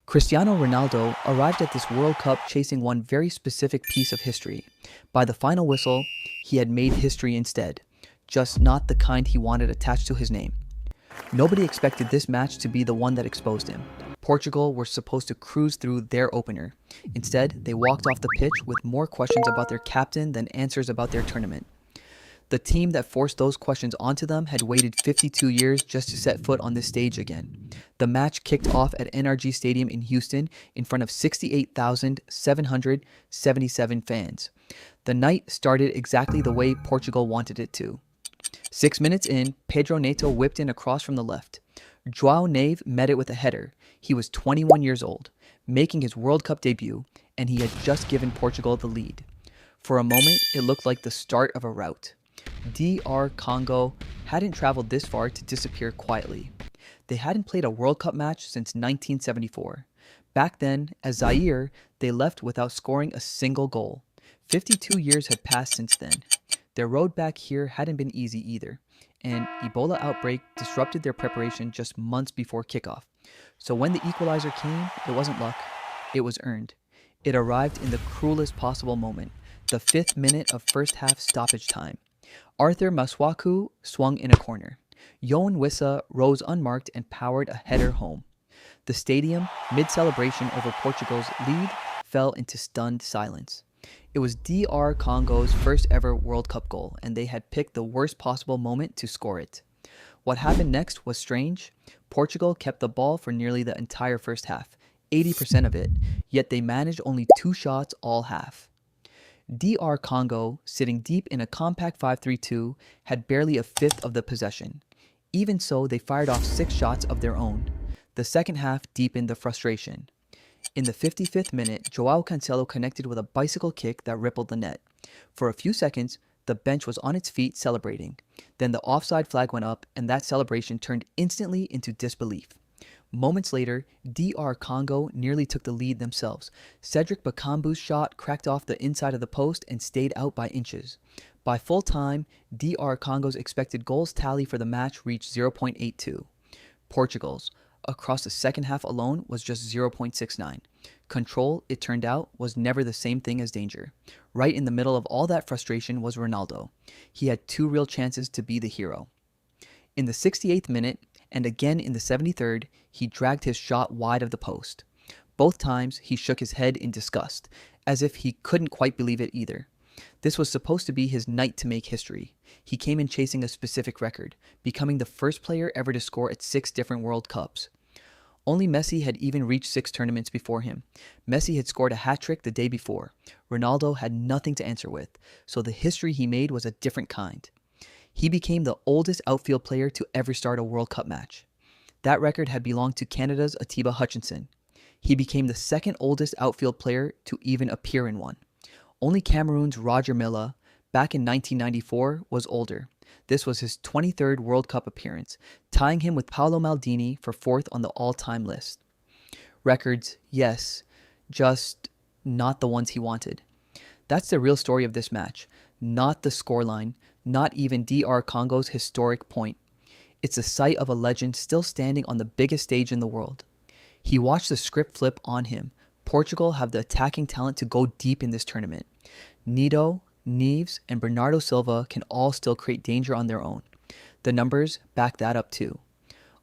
Cristiano Ronaldo arrived at this World Cup chasing one very specific piece of history. By the final whistle, he had made history instead, just not the kind he wanted attached to his name. Nobody expected this match to be the one that exposed him. Portugal were supposed to cruise through their opener. Instead, they walked off the pitch with more questions about their captain than answers about their tournament. The team that forced those questions onto them had waited 52 years just to set foot on this stage again. The match kicked off at NRG Stadium in Houston in front of 68,777 fans. The night started exactly the way Portugal wanted it to. 6 minutes in, Pedro Neto whipped in a cross from the left. João Nave met it with a header. He was 21 years old, making his World Cup debut, and he had just given Portugal the lead. For a moment, it looked like the start of a rout. DR Congo hadn't traveled this far to disappear quietly. They hadn't played a World Cup match since 1974. Back then, as Zaire, they left without scoring a single goal. 52 years had passed since then. Their road back here hadn't been easy either, and Ebola outbreak disrupted their preparation just months before kickoff. So when the equalizer came, it wasn't luck, it was earned. It arrived in the cruelest possible moment, the 5th minute of first half stoppage time. Arthur Masuaku swung in a corner. Yoane Wissa rose unmarked and powered a header home. The stadium, mid-celebration over Portugal's lead, fell into stunned silence. It was DR Congo's first ever World Cup goal, and they had picked the worst possible moment to score it. What happened next was strange. Portugal kept the ball for nearly the entire first half, 80% of it, yet they managed only 2 shots all half. DR Congo, sitting deep in a compact 5-3-2, had barely a fifth of the possession. Even so, they fired off 6 shots of their own. The second half deepened the frustration. In the 55th minute, João Cancelo connected with a bicycle kick that rippled the net. For a few seconds, the bench was on its feet celebrating. Then the offside flag went up, and that celebration turned instantly into disbelief. Moments later, DR Congo nearly took the lead themselves. Cedric Bakambu's shot cracked off the inside of the post and stayed out by inches. By full time, DR Congo's expected goals tally for the match reached 0.82. Portugal's, across the second half alone, was just 0.69. Control, it turned out, was never the same thing as danger. Right in the middle of all that frustration was Ronaldo. He had 2 real chances to be the hero. In the 68th minute, and again in the 73rd, he dragged his shot wide of the post. Both times, he shook his head in disgust, as if he couldn't quite believe it either. This was supposed to be his night to make history. He came in chasing a specific record, becoming the first player ever to score at 6 different World Cups. Only Messi had even reached 6 tournaments before him. Messi had scored a hat-trick the day before. Ronaldo had nothing to answer with, so the history he made was a different kind. He became the oldest outfield player to ever start a World Cup match. That record had belonged to Canada's Atiba Hutchinson. He became the second oldest outfield player to even appear in one. Only Cameroon's Roger Milla, back in 1994, was older. This was his 23rd World Cup appearance, tying him with Paolo Maldini for 4th on the all-time list. Records, yes, just not the ones he wanted. That's the real story of this match, not the scoreline, not even DR Congo's historic point. It's the sight of a legend still standing on the biggest stage in the world. He watched the script flip on him. Portugal have the attacking talent to go deep in this tournament. Neto, Neves, and Bernardo Silva can all still create danger on their own. The numbers back that up too.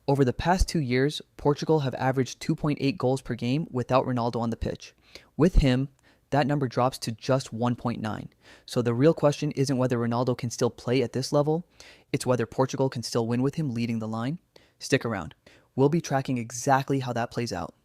Over the past 2 years, Portugal have averaged 2.8 goals per game without Ronaldo on the pitch. With him, that number drops to just 1.9. So the real question isn't whether Ronaldo can still play at this level, it's whether Portugal can still win with him leading the line. Stick around. We'll be tracking exactly how that plays out.